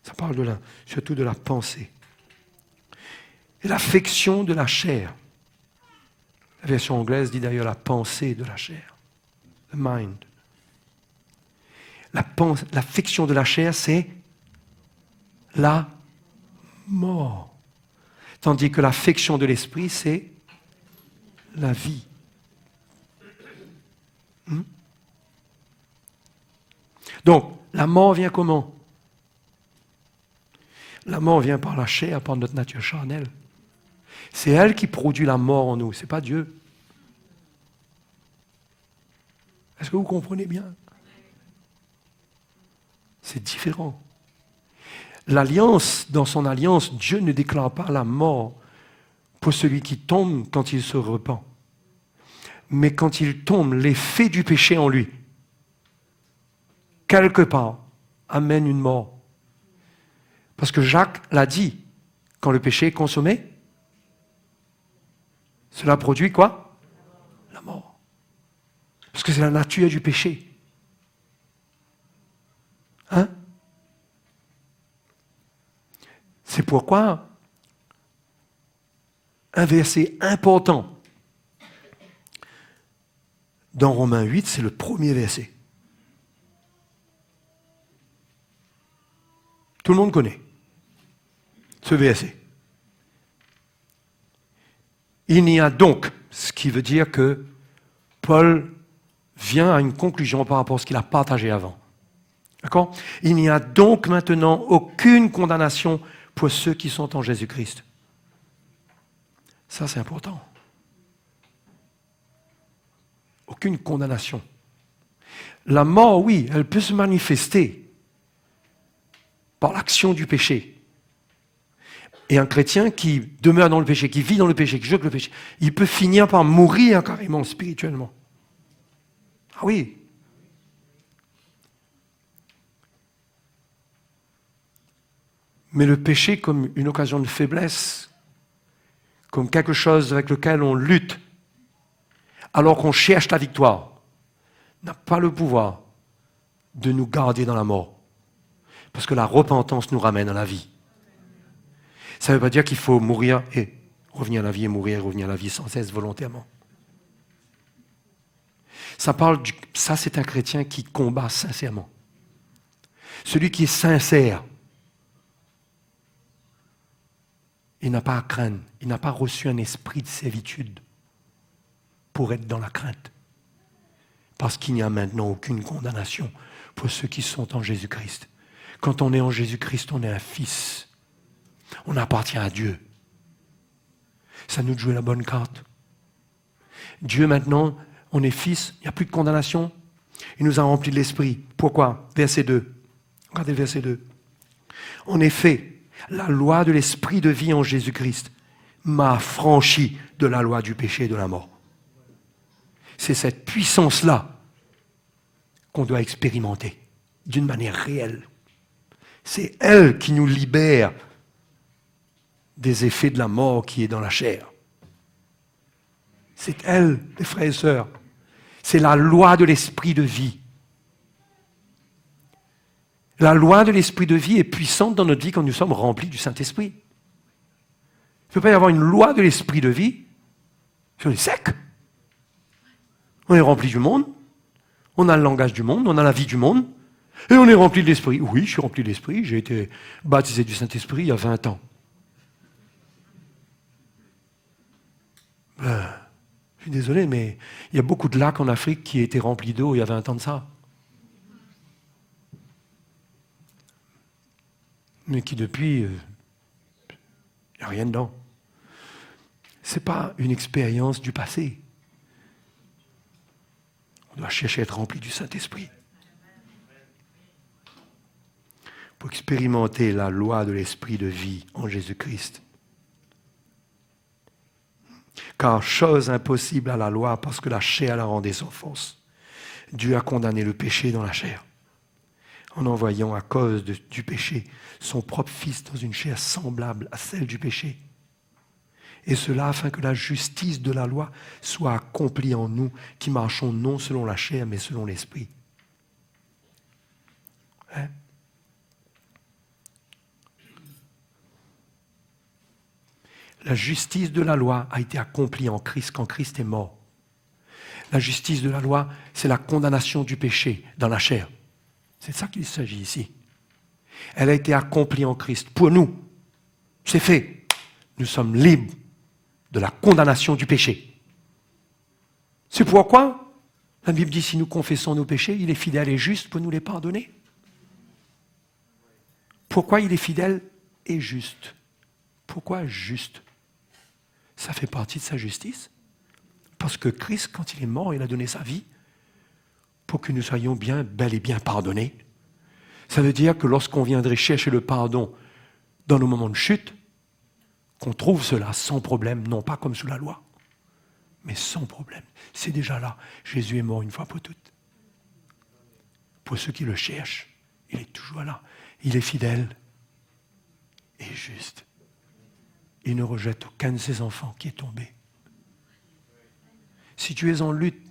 Ça parle surtout de la pensée. Et l'affection de la chair. La version anglaise dit d'ailleurs la pensée de la chair. The mind. L'affection de la chair, c'est la mort. Tandis que l'affection de l'esprit, c'est la vie. Donc, la mort vient comment? La mort vient par la chair, par notre nature charnelle. C'est elle qui produit la mort en nous, ce n'est pas Dieu. Est-ce que vous comprenez bien? C'est différent. L'alliance, dans son alliance, Dieu ne déclare pas la mort pour celui qui tombe quand il se repent. Mais quand il tombe, l'effet du péché en lui, quelque part, amène une mort. Parce que Jacques l'a dit, quand le péché est consommé, cela produit quoi? La mort. Parce que c'est la nature du péché. Hein? C'est pourquoi un verset important dans Romains 8, c'est le premier verset. Tout le monde connaît ce verset. Il n'y a donc, ce qui veut dire que Paul vient à une conclusion par rapport à ce qu'il a partagé avant. D'accord? Il n'y a donc maintenant aucune condamnation pour ceux qui sont en Jésus-Christ. Ça, c'est important. Aucune condamnation. La mort, oui, elle peut se manifester par l'action du péché. Et un chrétien qui demeure dans le péché, qui vit dans le péché, qui joue avec le péché, il peut finir par mourir carrément spirituellement. Ah oui. Mais le péché comme une occasion de faiblesse, comme quelque chose avec lequel on lutte, alors qu'on cherche la victoire, n'a pas le pouvoir de nous garder dans la mort. Parce que la repentance nous ramène à la vie. Ça ne veut pas dire qu'il faut mourir et revenir à la vie et mourir, revenir à la vie sans cesse volontairement. Ça, c'est un chrétien qui combat sincèrement. Celui qui est sincère, il n'a pas à craindre, il n'a pas reçu un esprit de servitude pour être dans la crainte. Parce qu'il n'y a maintenant aucune condamnation pour ceux qui sont en Jésus-Christ. Quand on est en Jésus-Christ, on est un fils. On appartient à Dieu. Ça nous de jouer la bonne carte. Dieu maintenant, on est fils, il n'y a plus de condamnation. Il nous a remplis de l'esprit. Pourquoi? Verset 2. Regardez le verset 2. En effet, la loi de l'esprit de vie en Jésus-Christ m'a affranchi de la loi du péché et de la mort. C'est cette puissance-là qu'on doit expérimenter d'une manière réelle. C'est elle qui nous libère des effets de la mort qui est dans la chair. C'est elle, les frères et sœurs. C'est la loi de l'esprit de vie. La loi de l'esprit de vie est puissante dans notre vie quand nous sommes remplis du Saint-Esprit. Il ne peut pas y avoir une loi de l'esprit de vie si on est sec. On est rempli du monde, on a le langage du monde, on a la vie du monde, et on est rempli de l'esprit. Oui, je suis rempli de l'esprit, j'ai été baptisé du Saint-Esprit il y a 20 ans. Je suis désolé, mais il y a beaucoup de lacs en Afrique qui étaient remplis d'eau il y a 20 ans de ça. Mais qui depuis, il n'y a rien dedans. Ce n'est pas une expérience du passé. On doit chercher à être rempli du Saint-Esprit. Pour expérimenter la loi de l'esprit de vie en Jésus-Christ. Car chose impossible à la loi, parce que la chair la rendait sans force. Dieu a condamné le péché dans la chair, en envoyant à cause du péché son propre Fils dans une chair semblable à celle du péché. Et cela afin que la justice de la loi soit accomplie en nous, qui marchons non selon la chair, mais selon l'esprit. Hein? La justice de la loi a été accomplie en Christ quand Christ est mort. La justice de la loi, c'est la condamnation du péché dans la chair. C'est de ça qu'il s'agit ici. Elle a été accomplie en Christ. Pour nous, c'est fait. Nous sommes libres de la condamnation du péché. C'est pourquoi la Bible dit, si nous confessons nos péchés, il est fidèle et juste pour nous les pardonner. Pourquoi il est fidèle et juste? Pourquoi juste? Ça fait partie de sa justice. Parce que Christ, quand il est mort, il a donné sa vie pour que nous soyons bel et bien pardonnés. Ça veut dire que lorsqu'on viendrait chercher le pardon dans nos moments de chute, qu'on trouve cela sans problème, non pas comme sous la loi, mais sans problème. C'est déjà là. Jésus est mort une fois pour toutes. Pour ceux qui le cherchent, il est toujours là. Il est fidèle et juste. Il ne rejette aucun de ses enfants qui est tombé. Si tu es en lutte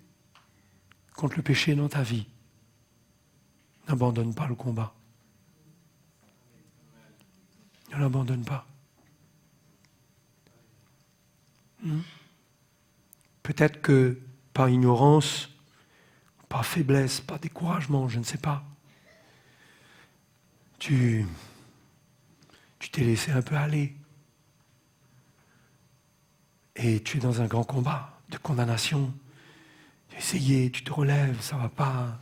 contre le péché dans ta vie, n'abandonne pas le combat. Ne l'abandonne pas. Peut-être que par ignorance, par faiblesse, par découragement, je ne sais pas, tu t'es laissé un peu aller. Et tu es dans un grand combat de condamnation. Tu as essayé, tu te relèves, ça ne va pas.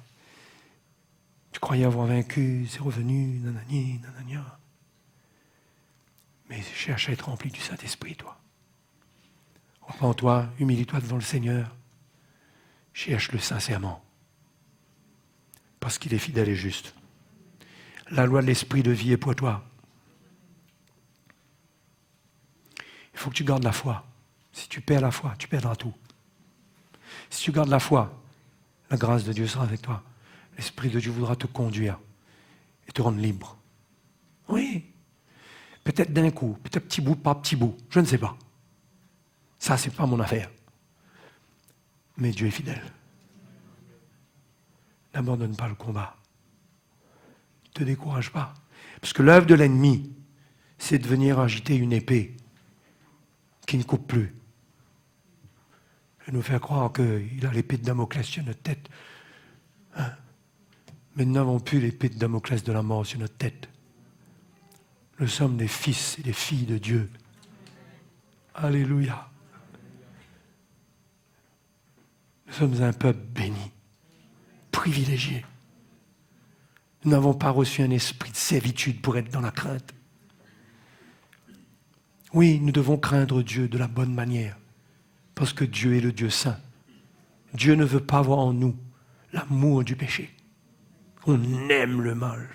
Tu croyais avoir vaincu, c'est revenu, nanani, nanania. Mais cherche à être rempli du Saint-Esprit, toi. Repends-toi, humilie-toi devant le Seigneur. Cherche-le sincèrement. Parce qu'il est fidèle et juste. La loi de l'esprit de vie est pour toi. Il faut que tu gardes la foi. Si tu perds la foi, tu perdras tout. Si tu gardes la foi, la grâce de Dieu sera avec toi. L'Esprit de Dieu voudra te conduire et te rendre libre. Oui. Peut-être d'un coup, peut-être petit bout par petit bout, je ne sais pas. Ça, ce n'est pas mon affaire. Mais Dieu est fidèle. N'abandonne pas le combat. Ne te décourage pas. Parce que l'œuvre de l'ennemi, c'est de venir agiter une épée qui ne coupe plus. Et nous faire croire qu'il a l'épée de Damoclès sur notre tête. Hein? Mais nous n'avons plus l'épée de Damoclès de la mort sur notre tête. Nous sommes des fils et des filles de Dieu. Alléluia. Nous sommes un peuple béni, privilégié. Nous n'avons pas reçu un esprit de servitude pour être dans la crainte. Oui, nous devons craindre Dieu de la bonne manière, parce que Dieu est le Dieu saint. Dieu ne veut pas voir en nous l'amour du péché. On aime le mal.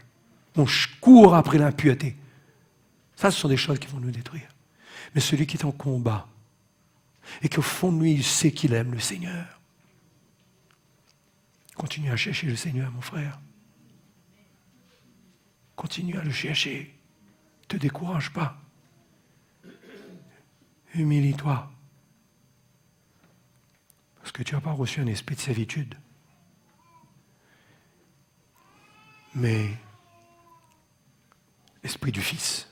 On court après l'impureté. Ça, ce sont des choses qui vont nous détruire. Mais celui qui est en combat, et qu'au fond de lui, il sait qu'il aime le Seigneur, continue à chercher le Seigneur, mon frère. Continue à le chercher. Ne te décourage pas. Humilie-toi. Parce que tu n'as pas reçu un esprit de servitude. Mais l'esprit du Fils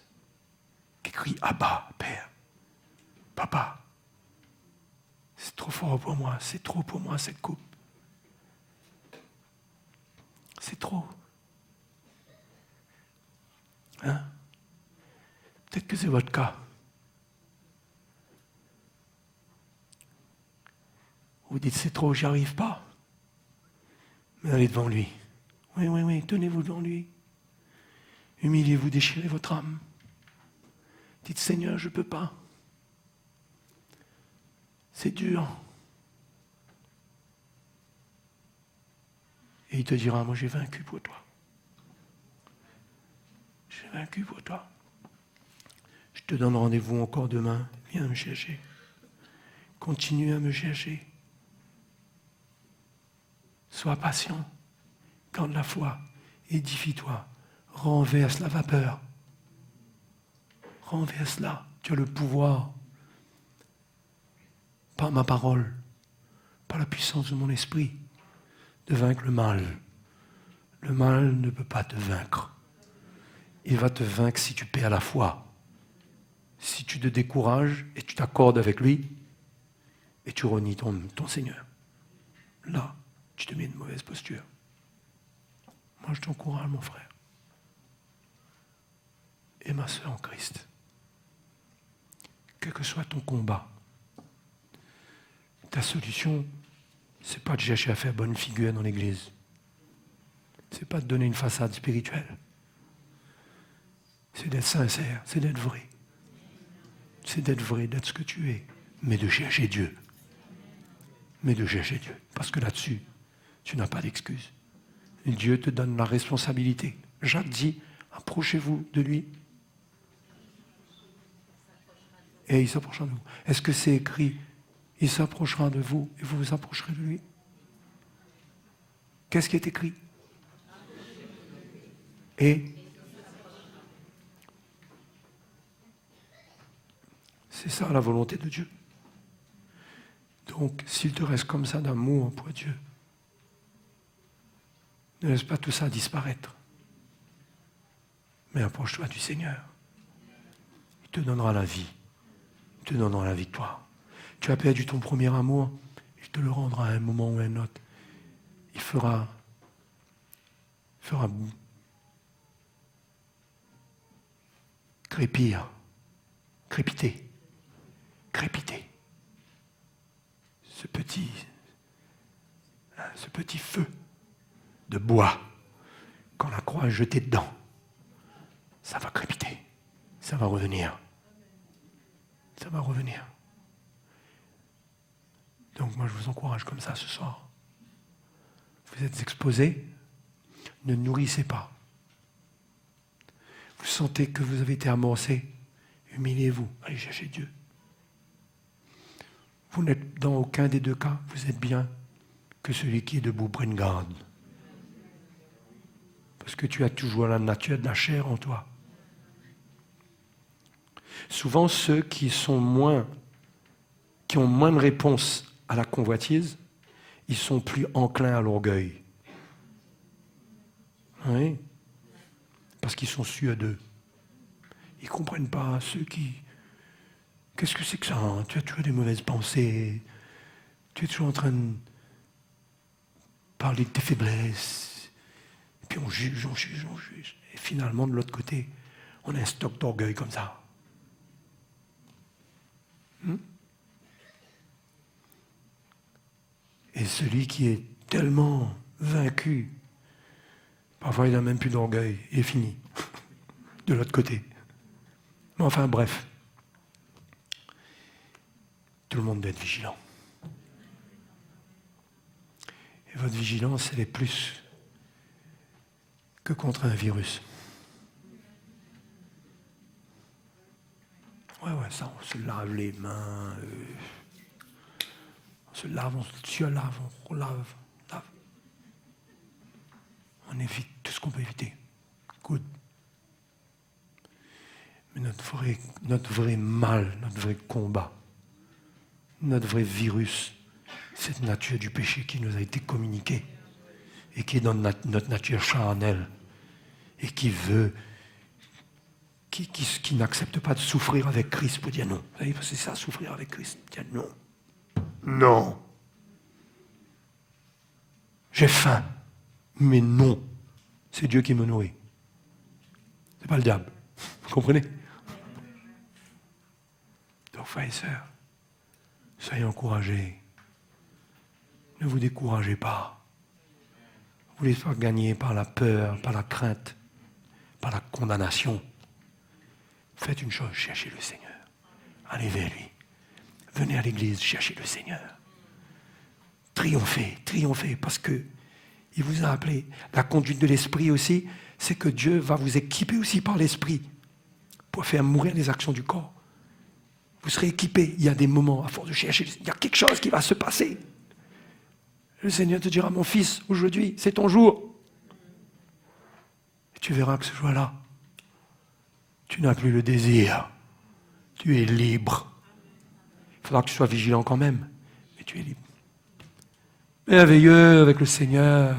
qui crie « Abba, Père, Papa, c'est trop fort pour moi, c'est trop pour moi cette coupe. C'est trop. » Hein? Peut-être que c'est votre cas. Vous dites c'est trop, j'y arrive pas. Mais allez devant lui. Oui, tenez-vous devant lui. Humiliez-vous, déchirez votre âme. Dites Seigneur, je ne peux pas. C'est dur. Et il te dira, moi j'ai vaincu pour toi. J'ai vaincu pour toi. Je te donne rendez-vous encore demain. Viens me chercher. Continue à me chercher. Sois patient. Garde la foi. Édifie-toi. Renverse la vapeur. Renverse-la. Tu as le pouvoir. Par ma parole. Par la puissance de mon esprit. De vaincre le mal. Le mal ne peut pas te vaincre. Il va te vaincre si tu perds la foi. Si tu te décourages et tu t'accordes avec lui et tu renies ton Seigneur. Là, tu te mets une mauvaise posture. Moi, je t'encourage, mon frère. Et ma soeur en Christ. Quel que soit ton combat, ta solution, ce n'est pas de chercher à faire bonne figure dans l'église. Ce n'est pas de donner une façade spirituelle. C'est d'être sincère, c'est d'être vrai. C'est d'être vrai, d'être ce que tu es, mais de chercher Dieu. Mais de chercher Dieu. Parce que là-dessus, tu n'as pas d'excuse. Et Dieu te donne la responsabilité. Jacques dit, approchez-vous de lui. Et il s'approchera de vous. Est-ce que c'est écrit, il s'approchera de vous et vous vous approcherez de lui? Qu'est-ce qui est écrit? Et c'est ça la volonté de Dieu. Donc, s'il te reste comme ça d'amour pour Dieu, ne laisse pas tout ça disparaître. Mais approche-toi du Seigneur. Il te donnera la vie. Il te donnera la victoire. Tu as perdu ton premier amour, il te le rendra à un moment ou à un autre. Il fera crépiter. Ce petit feu de bois, quand la croix est jetée dedans, ça va crépiter, ça va revenir. Ça va revenir. Donc moi je vous encourage comme ça ce soir. Vous êtes exposés, ne nourrissez pas. Vous sentez que vous avez été amorcé, humiliez-vous, allez chercher Dieu. Vous n'êtes dans aucun des deux cas, vous êtes bien que celui qui est debout prenne garde. Parce que tu as toujours la nature de la chair en toi. Souvent, ceux qui ont moins de réponses à la convoitise, ils sont plus enclins à l'orgueil. Oui. Parce qu'ils sont suédois. Ils ne comprennent pas ceux qui... Qu'est-ce que c'est que ça, hein? Tu as toujours des mauvaises pensées. Tu es toujours en train de parler de tes faiblesses. Et puis on juge. Et finalement, de l'autre côté, on a un stock d'orgueil comme ça. Et celui qui est tellement vaincu, parfois il n'a même plus d'orgueil, il est fini. De l'autre côté. Mais enfin, bref. Tout le monde doit être vigilant. Et votre vigilance, elle est plus que contre un virus. Ouais, ça, on se lave les mains, on se lave, on lave. On évite tout ce qu'on peut éviter. Good. Mais notre vrai mal, notre vrai combat, notre vrai virus, cette nature du péché qui nous a été communiquée et qui est dans notre nature charnelle et qui veut, qui n'accepte pas de souffrir avec Christ pour dire non. Vous savez, c'est ça, souffrir avec Christ, dire non. Non. J'ai faim, mais non. C'est Dieu qui me nourrit. C'est pas le diable. Vous comprenez? Donc, frères et sœurs, soyez encouragés. Ne vous découragez pas. Ne vous laissez pas gagner par la peur, par la crainte, par la condamnation. Faites une chose, cherchez le Seigneur. Allez vers lui. Venez à l'église, cherchez le Seigneur. Triomphez, parce que il vous a appelé. La conduite de l'esprit aussi, c'est que Dieu va vous équiper aussi par l'esprit pour faire mourir les actions du corps. Vous serez équipés. Il y a des moments, à force de chercher, il y a quelque chose qui va se passer. Le Seigneur te dira, mon fils, aujourd'hui, c'est ton jour. Et tu verras que ce jour-là, tu n'as plus le désir. Tu es libre. Il faudra que tu sois vigilant quand même, mais tu es libre. Merveilleux avec le Seigneur.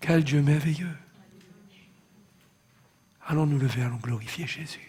Quel Dieu merveilleux. Allons nous lever, allons glorifier Jésus.